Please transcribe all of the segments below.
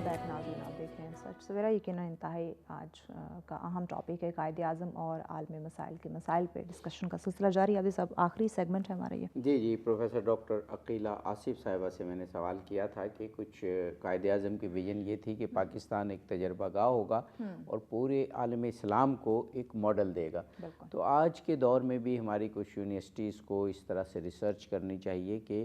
Back नाज़रीन, आप देख रहे हैं सच सवेरा। यकीनन इंतहाई आज का अहम टॉपिक है कायदे आज़म और आलमी मसाइल के मसाइल पे डिस्कशन का सिलसिला जारी। अभी सब आखिरी सेगमेंट है हमारा ये। जी, प्रोफेसर डॉक्टर अकीला आसिफ साहिबा से मैंने सवाल किया था कि कुछ कायदे आज़म की विजन ये थी कि पाकिस्तान एक तजर्बागाह होगा और पूरे आलम इस्लाम को एक मॉडल देगा। तो आज के दौर में भी हमारी कुछ यूनिवर्सिटीज़ को इस तरह से रिसर्च करनी चाहिए कि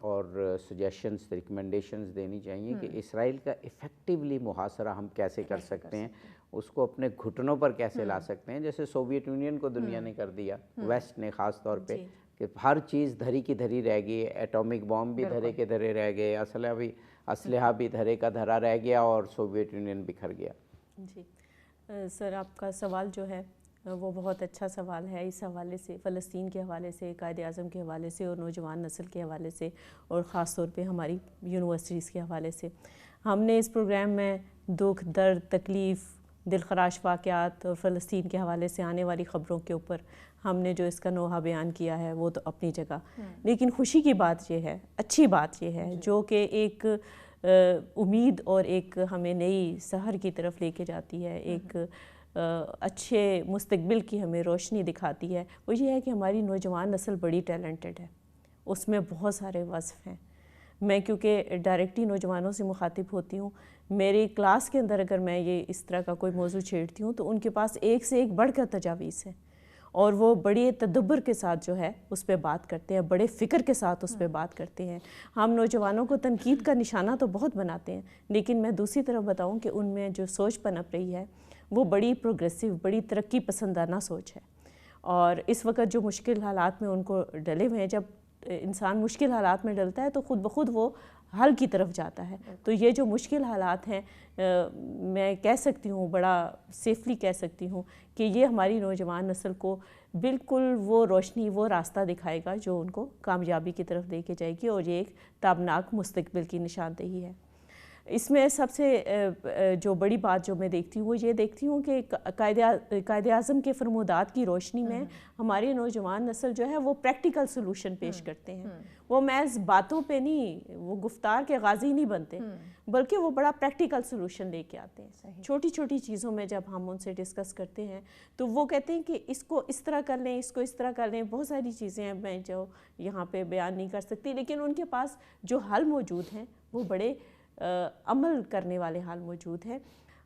और सजेशंस रिकमेंडेशंस देनी चाहिए कि इसराइल का इफ़ेक्टिवली मुहासरा हम कैसे कर सकते हैं, उसको अपने घुटनों पर कैसे ला सकते हैं। जैसे सोवियत यूनियन को दुनिया ने कर दिया, वेस्ट ने ख़ास तौर पे, कि हर चीज़ धरी की धरी रह गई, एटॉमिक बॉम्ब भी धरे के धरे रह गए, असलहा भी धरे का धरा रह गया और सोवियत यूनियन बिखर गया। जी सर, आपका सवाल जो है वो बहुत अच्छा सवाल है। इस हवाले से, फ़लस्तीन के हवाले से, कायदे आज़म के हवाले से और नौजवान नस्ल के हवाले से और ख़ास तौर पे हमारी यूनिवर्सिटीज़ के हवाले से हमने इस प्रोग्राम में दुख, दर्द, तकलीफ़, दिलखराश वाक़यात और फ़लस्तीन के हवाले से आने वाली ख़बरों के ऊपर हमने जो इसका नोहा बयान किया है वो तो अपनी जगह, लेकिन खुशी की बात ये है, अच्छी बात ये है जो कि एक उम्मीद और एक हमें नई सहर की तरफ लेके जाती है, एक अच्छे मुस्तकबिल की हमें रोशनी दिखाती है, वो ये है कि हमारी नौजवान नस्ल बड़ी टैलेंटेड है, उसमें बहुत सारे वصف हैं। मैं क्योंकि डायरेक्टली नौजवानों से मुखातिब होती हूँ, मेरी क्लास के अंदर अगर मैं ये इस तरह का कोई मौजू छेड़ती हूँ तो उनके पास एक से एक बढ़कर तजावीज़ है और वो बड़े तदब्बर के साथ जो है उस पर बात करते हैं, बड़े फ़िक्र के साथ उस पर बात करते हैं। हम नौजवानों को तनकीद का निशाना तो बहुत बनाते हैं, लेकिन मैं दूसरी तरफ बताऊँ कि उनमें जो सोच पनप रही है वो बड़ी प्रोग्रेसिव, बड़ी तरक्की पसंदाना सोच है। और इस वक्त जो मुश्किल हालात में उनको डले हुए हैं, जब इंसान मुश्किल हालात में डलता है तो ख़ुद ब खुद वो हल की तरफ जाता है। तो ये जो मुश्किल हालात हैं, मैं कह सकती हूँ, बड़ा सेफली कह सकती हूँ कि ये हमारी नौजवान नस्ल को बिल्कुल वो रोशनी, वो रास्ता दिखाएगा जो उनको कामयाबी की तरफ लेके जाएगी और ये एक ताबनाक मुस्तकबिल की निशानदेही है। इसमें सबसे जो बड़ी बात जो मैं देखती हूँ वो ये देखती हूँ कि कायदे आज़म के फरमूदात की रोशनी में हमारी नौजवान नस्ल जो है वो प्रैक्टिकल सलूशन पेश करते हैं। वो महज बातों पे नहीं, वो गुफ्तार के गाजी नहीं बनते, बल्कि वो बड़ा प्रैक्टिकल सलूशन लेके आते हैं। छोटी छोटी चीज़ों में जब हम उनसे डिस्कस करते हैं तो वो कहते हैं कि इसको इस तरह कर लें, इसको इस तरह कर लें। बहुत सारी चीज़ें हैं मैं जो यहाँ पे बयान नहीं कर सकती, लेकिन उनके पास जो हल मौजूद हैं वो बड़े अमल करने वाले हाल मौजूद हैं।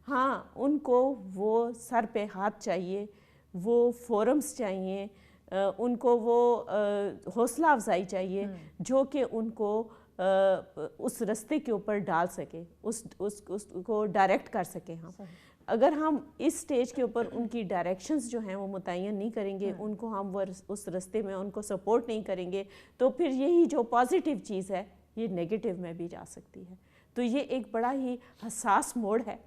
हाँ, उनको वो सर पे हाथ चाहिए, वो फोरम्स चाहिए, उनको वो हौसला अफजाई चाहिए जो कि उनको उस रास्ते के ऊपर डाल सके, उसको डायरेक्ट कर सके। हम अगर हम इस स्टेज के ऊपर उनकी डायरेक्शंस जो हैं वो मुतय्यन नहीं करेंगे, उनको हम वो उस रास्ते में उनको सपोर्ट नहीं करेंगे, तो फिर यही जो पॉजिटिव चीज़ है ये नेगेटिव में भी जा सकती है। तो ये एक बड़ा ही हसास मोड़ है।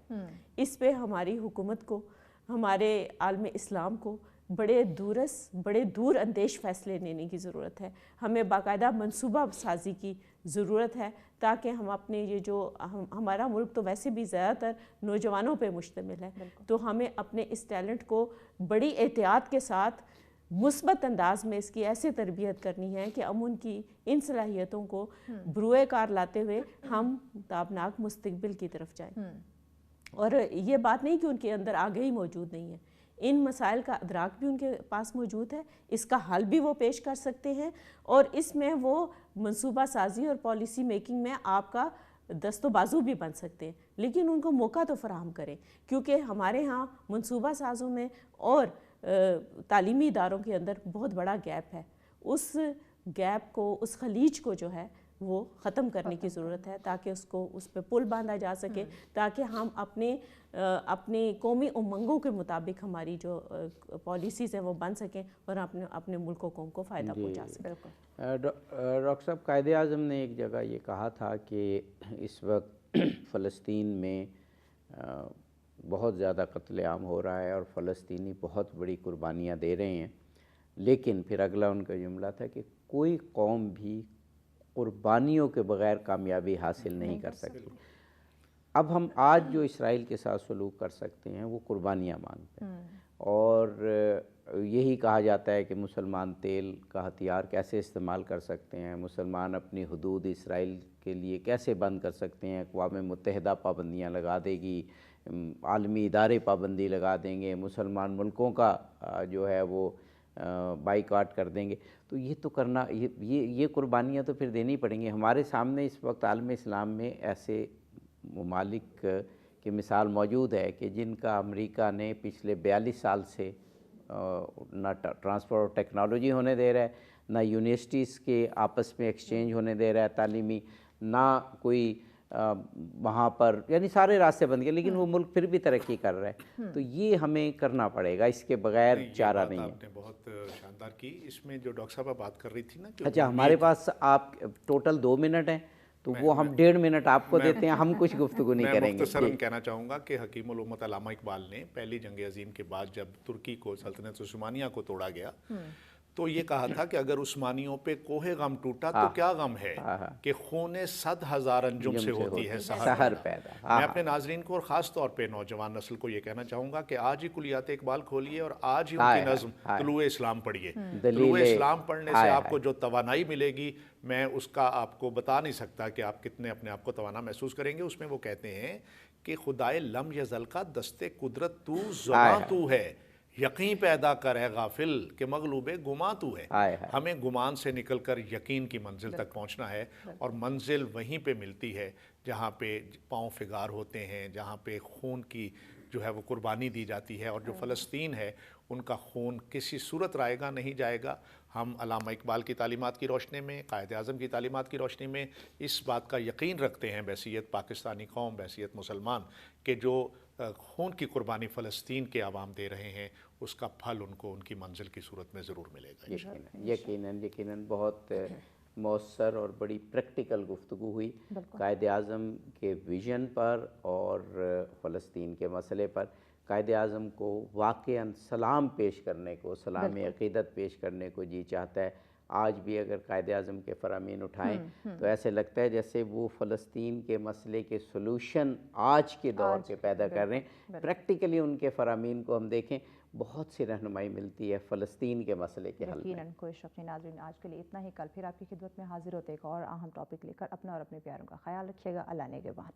इस पे हमारी हुकूमत को, हमारे आलम इस्लाम को बड़े दूर अंदेश फ़ैसले लेने की ज़रूरत है। हमें बाकायदा मनसूबा साजी की ज़रूरत है ताकि हम अपने ये जो हमारा मुल्क तो वैसे भी ज़्यादातर नौजवानों पे मुश्तमिल है, तो हमें अपने इस टैलेंट को बड़ी एहतियात के साथ मुस्बत अंदाज में इसकी ऐसे तरबियत करनी है कि हम उनकी इन सलाहियतों को बरूए कार लाते हुए हम ताबनाक मुस्तकबिल की तरफ जाएं। और ये बात नहीं कि उनके अंदर आगे ही मौजूद नहीं है, इन मसाइल का अदराक भी उनके पास मौजूद है, इसका हल भी वो पेश कर सकते हैं और इसमें वो मनसूबा साजी और पॉलिसी मेकिंग में आपका दस्तो बाजू भी बन सकते हैं, लेकिन उनको मौका तो फराहम करें। क्योंकि हमारे यहाँ मनसूबा साजों में और तालीमी इदारों के अंदर बहुत बड़ा गैप है। उस गैप को, उस खलीज को जो है वो ख़त्म करने की ज़रूरत है ताकि उसको उस पर पुल बांधा जा सके, ताकि हम अपने कौमी उमंगों के मुताबिक हमारी जो पॉलिसीज़ हैं वो बन सकें और अपने मुल्क को फ़ायदा पहुँचा सकें। डॉक्टर साहब, कायदे आज़म ने एक जगह ये कहा था कि इस वक्त फ़लस्तीन में बहुत ज़्यादा कत्लेआम हो रहा है और फ़लस्तीनी बहुत बड़ी कुर्बानियाँ दे रहे हैं, लेकिन फिर अगला उनका जुमला था कि कोई कौम भी कुर्बानियों के बग़ैर कामयाबी हासिल नहीं कर सकती। अब हम आज जो इसराइल के साथ सलूक कर सकते हैं वो कुर्बानियाँ मांगते हैं और یہی کہا جاتا ہے کہ مسلمان تیل کا ہتھیار کیسے استعمال کر سکتے ہیں، مسلمان اپنی حدود اسرائیل کے لیے کیسے بند کر سکتے ہیں، اقوام متحدہ پابندیاں لگا دے گی، عالمی ادارے پابندی لگا دیں گے، مسلمان ملکوں کا جو ہے وہ بائیکاٹ کر دیں گے. تو یہ تو کرنا، یہ قربانیاں تو پھر دینی پڑیں گی. ہمارے سامنے اس وقت عالم اسلام میں ایسے ممالک کی مثال موجود ہے کہ جن کا امریکہ نے پچھلے 42 سال سے نہ ٹرانسفر اور ٹیکنالوجی ہونے دے رہا ہے، نہ یونیورسٹیز کے آپس میں ایکسچینج ہونے دے رہا ہے تعلیمی، نہ کوئی وہاں پر، یعنی سارے راستے بند گئے، لیکن وہ ملک پھر بھی ترقی کر رہا ہے. تو یہ ہمیں کرنا پڑے گا، اس کے بغیر چارہ نہیں ہے. آپ نے بہت شاندار کی. اس میں جو ڈاکٹر صاحب بات کر رہی تھی نا کہ اچھا، ہمارے پاس آپ ٹوٹل 2 منٹ ہیں، تو وہ ہم 1.5 منٹ آپ کو دیتے ہیں، ہم کچھ گفتگو نہیں کریں گے. میں مختصراً کہنا چاہوں گا کہ حکیم الامت علامہ اقبال نے پہلی جنگ عظیم کے بعد جب ترکی کو، سلطنت عثمانیہ کو توڑا گیا، تو یہ کہا تھا کہ اگر عثمانیوں پہ کوہ غم ٹوٹا تو کیا غم ہے کہ خون 100,000 انجم سے ہوتی ہے سحر پیدا. میں اپنے ناظرین کو اور خاص طور پہ نوجوان نسل کو یہ کہنا چاہوں گا کہ آج ہی کلیات اقبال کھولیے اور آج ہی ان کی نظم طلوع اسلام پڑھیے. طلوع اسلام پڑھنے سے آپ کو جو توانائی ملے گی، میں اس کا آپ کو بتا نہیں سکتا کہ آپ کتنے اپنے آپ کو توانا محسوس کریں گے. اس میں وہ کہتے ہیں کہ خدائے لم یزل کا دستے قدرت تو زباں تو ہے، یقین پیدا کر ہے غافل کہ مغلوب گماں تو ہے. ہمیں گمان سے نکل کر یقین کی منزل تک پہنچنا ہے، اور منزل وہیں پہ ملتی ہے جہاں پہ پاؤں فگار ہوتے ہیں، جہاں پہ خون کی جو ہے وہ قربانی دی جاتی ہے. اور جو فلسطین ہے، ان کا خون کسی صورت رائے گا نہیں جائے گا. ہم علامہ اقبال کی تعلیمات کی روشنی میں، قائد اعظم کی تعلیمات کی روشنی میں اس بات کا یقین رکھتے ہیں بحیثیت پاکستانی قوم، بحیثیت مسلمان، کہ جو خون کی قربانی فلسطین کے عوام دے رہے ہیں، اس کا پھل ان کو ان کی منزل کی صورت میں ضرور ملے گا. یقیناً بہت مؤثر اور بڑی پریکٹیکل گفتگو ہوئی قائد اعظم کے ویژن پر اور فلسطین کے مسئلے پر. قائد اعظم کو واقعاً سلام پیش کرنے کو، سلام عقیدت پیش کرنے کو جی چاہتا ہے. آج بھی اگر قائد اعظم کے فرامین اٹھائیں تو ایسے لگتا ہے جیسے وہ فلسطین کے مسئلے کے سلوشن آج کے دور کے پیدا کر رہے ہیں. پریکٹیکلی ان کے فرامین کو ہم دیکھیں، بہت سی رہنمائی ملتی ہے فلسطین کے مسئلے کے حل میں. یقیناً. کوئی شک نہیں. ناظرین، آج کے لیے اتنا ہی. کل پھر آپ کی خدمت میں حاضر ہوتے ایک اور اہم ٹاپک لے کر. اپنا اور اپنے پیاروں کا خیال رکھیے گا. اللہ نگہبان.